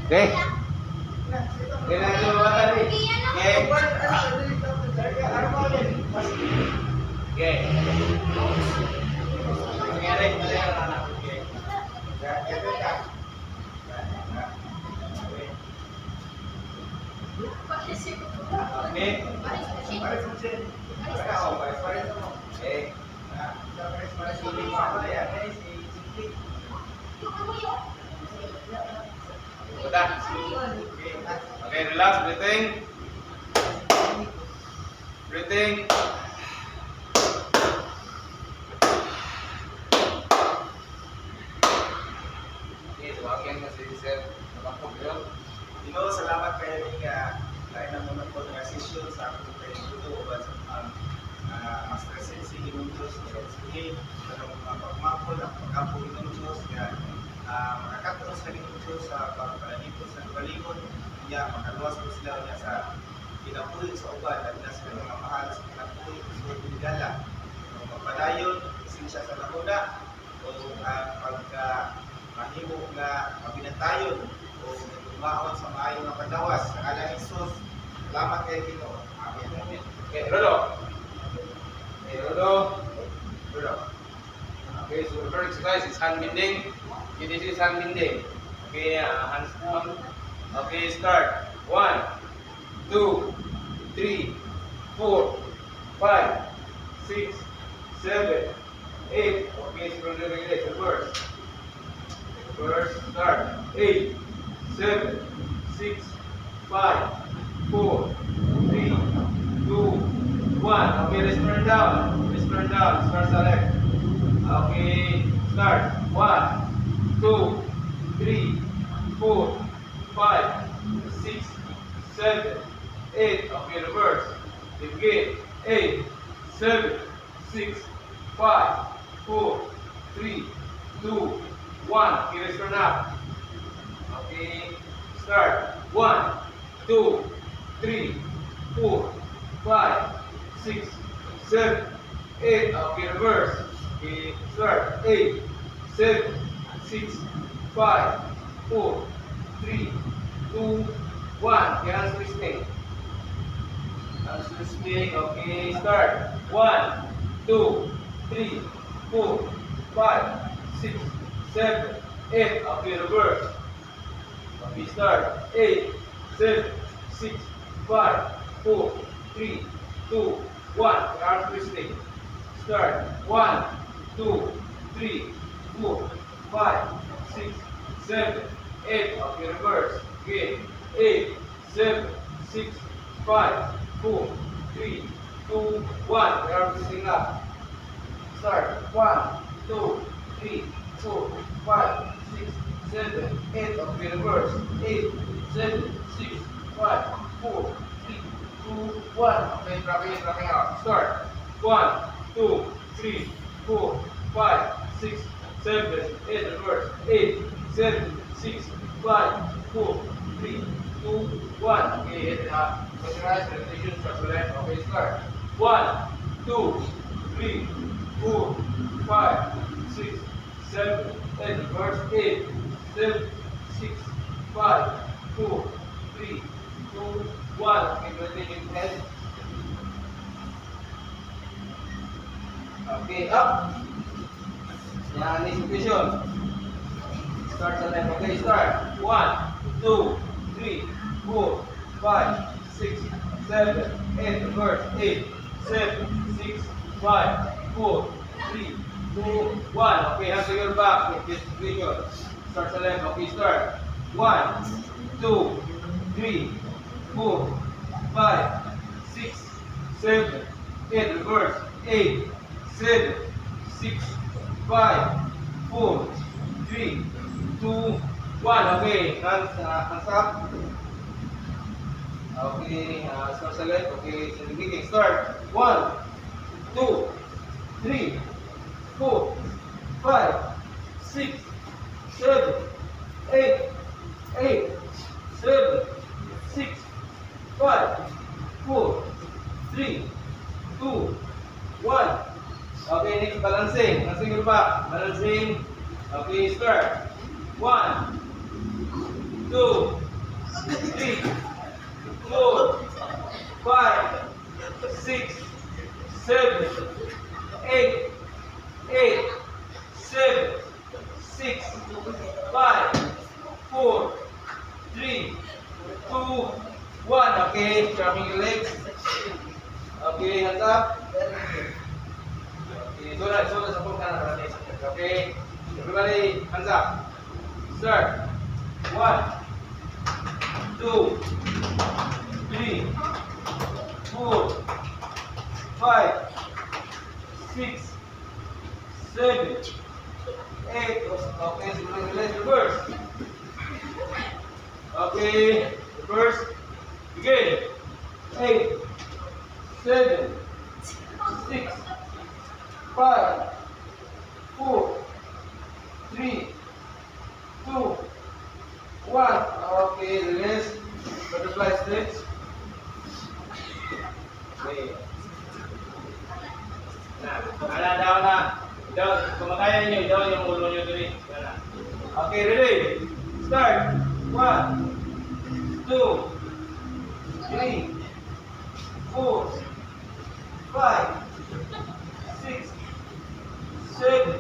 Okay? Okay na ito mga tali. Okay? Okay. Nangyari, anak. Okay. Okay, relax, breathing. Breathing. Okay, tawagin mo si Sir. Nakapog yun. Dino, salamat kayo ni lain na muna po ng session sa akong kayo dito o ba sa Master Sensei ng Diyos sige, sa mga pagmapol ang pagkapo ng Diyos makakataon sa ng Diyos sa pagpalanito sa balikod niya, makaluwas po sila niya sa pinapulit sa uban at na sila mga mahal sa pinapulit sa pinigala mapadayon, sinsya sa nakuna o pagka mahimo nga mabinatayon o tumaon sa maayong nga padawas sa ngalan ni Jesus. Salamat kayo Ginoo. Amen. Okay, Rodo. Okay, Rodo. Rodo. Okay, so the first exercise is hand bending. Okay, this is hand bending. Okay, hands down. Okay, start. 1, 2, 3, 4, 5, 6, 7, 8. Okay, so reverse. Reverse, start. 8, 7, 6, 5, 4, 3, 2, 1. Okay, let's turn down. Let's turn down. Start sa left. Okay, start. 1, 2, 3, 4, 5, 6, 7, 8. Okay, reverse. Begin. 8, 7, 6, 5, 4, 3, 2, 1. Okay, let's turn up. Okay, start. 1, 2, 3, 4, 5, 6, 7, 8. Okay, reverse. Okay, start. 8, 7, 6, 5, 4, 3, 2, 1. Okay, hands twisting. Hands twisting. Okay, start. 1, 2, 3, 4, 5, 6, 7, 8. Okay, reverse. Okay, start. 8, 7, 6, 5, 4, 3, 2, 1. Arm twisting. Start. 1, 2, 3, 4, 5, 6, 7, 8. Okay, reverse. Again. 8, 7, 6, 5, 4, 3, 2, 1. Arm twisting up. Start. 1, 2, 3, 4, 5, 6, 7, 8. Okay, reverse. 8, 7, 6, 5, 4, 3, 2, 1. Okay, dropping in, dropping out. Start. 1, 2, 3, 4, 5, 6, 7, 8. Reverse. 8, 7, 6, 5, 4, 3, 2, 1. Okay, hit it up. Pressurize, repetition, start to left. Okay, start. 1, 2, 3, 4, 5, 6, 7, 8. Reverse. 8, 7, 6, 5, 4, 3, 2, 1. Okay, rotating head. Okay, up. Yan, next position. Start sa left. Okay, start. 1, 2, 3, 4, 5, 6, 7, 8. Reverse. 8, 7, 6, 5, 4, 3, 2, 1. Okay, hands to your back. Next position. Start sa left. Okay, start. 1, 2, 3, 4, 5, 6, 7, 8. Reverse. 8, 7, 6, 5, 4, 3, 2, 1. Okay, hands up. Okay, start sa left. Okay, so beginning. Start. 1, 2, 3, 4, 5, 6, 7, 8, 8, 7, 6, 5, 4, 3, 2, 1. Okay, next balancing. Balancing your back. Balancing. Okay, start. 1, 2, 2, 3, 4, 5, 6, 7, 8, 7, 6, 5, 4, 3, 2, 1. Okay, dropping your legs. Okay, hands up. Okay, sulat sa pungkan. Okay, everybody, hands up. Start. 1, 2, 3, 4, 5, 6, 7, 8. Okay, let's reverse. Okay, reverse. Begin. 8, 7, 6, 5, 4, 3, 2, 1. Okay, release. Butterfly stretch. Okay. Nah, down na. Down. Kung makaya nyo, down yung ulo nyo dito. Okay, ready? Start. 1, 2, 3, 4, 5, 6, 7,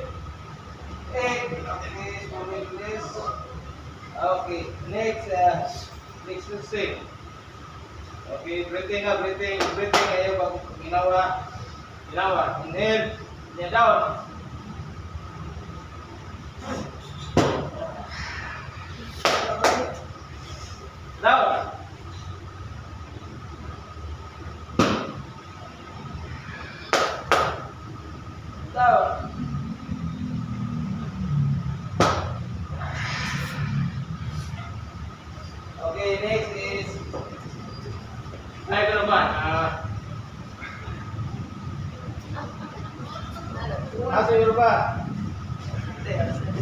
8. Okay, slowly release. Okay, next sing. Okay, breathing up, breathing. Ayaw pag ginawa. Inhale, inhale down. Down. Down. Okay, next is Tiger Ban. Nasa Yoruba.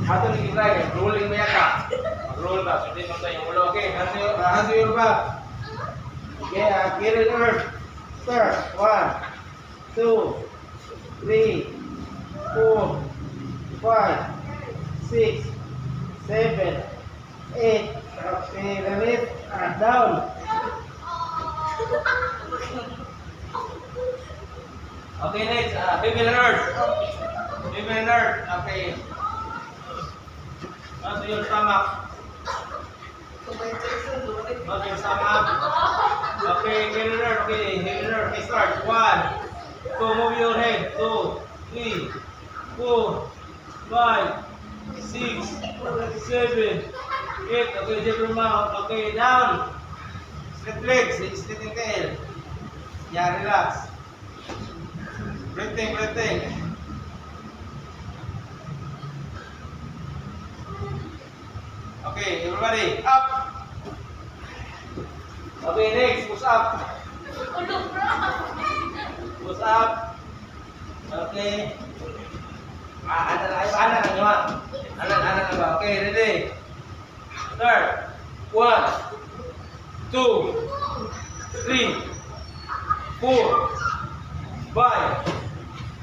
Ato ni try rolling ba yata? Roll ba? Hindi mo tayo ulo. Okay, nasa Yoruba. Okay, carry earth. Start. 1, 2, 3, 4, 5, 6, 7, 8. Okay, release. Down. Okay, next. Baby alert. Baby alert. Okay. Nasa your stomach. Nasa your stomach. Okay, baby alert. Okay, baby alert. Okay, start. 1, 2, move your head. 2, 3, 4, 5, 6, 7, 8. Okay, zip your mouth. Okay, down. Straight legs. Straight and tail. Yeah, relax. Breathing. Okay, everybody, up. Okay, next, push up. Push up. Okay. Anak ba? Okay, ready? Start. 1, 2, 3, 4, 5,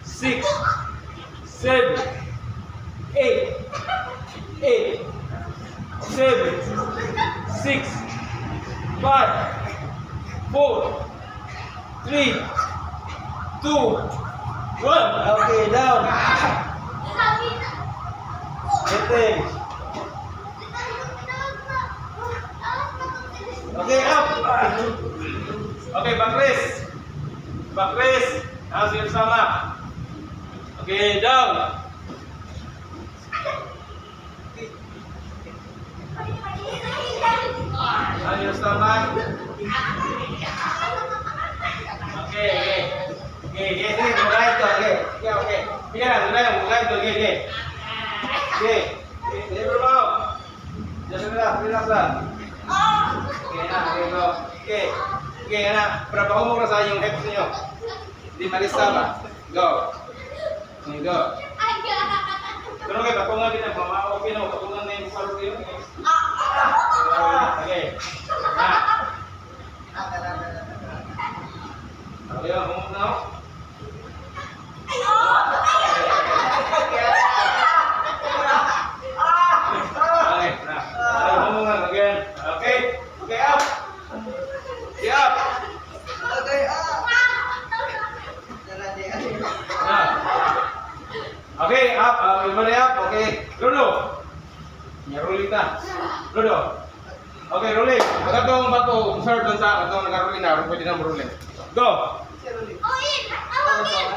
6, 7, 8, 7, 6, 5, 4, 3, 2, 1. Okay, down. Breathing. Okay, up. Okay, backrest. Hasil sama. Okay, down. Hasil sama. Okay. Sini mulai tu. Okay. Mulai tu. Okay. Ini berapa? Jangan relax lah. Okay, anak. Berapa umur rasa yung hips niyo? Di malisa ba? Go. Pero kayo, patungan din ang mamao. Patungan na yung palo kayo. Okay. Okay, umur na ako. Okay, umur na again. Okay, Ludo. Ya, rolling na. Ludo. Okay, rolling. Ang atong bato, observe lang sa atong nag-rolling na. Pwede na mo rolling. Go! Siya ulit. Oh, yun! Tawag yun!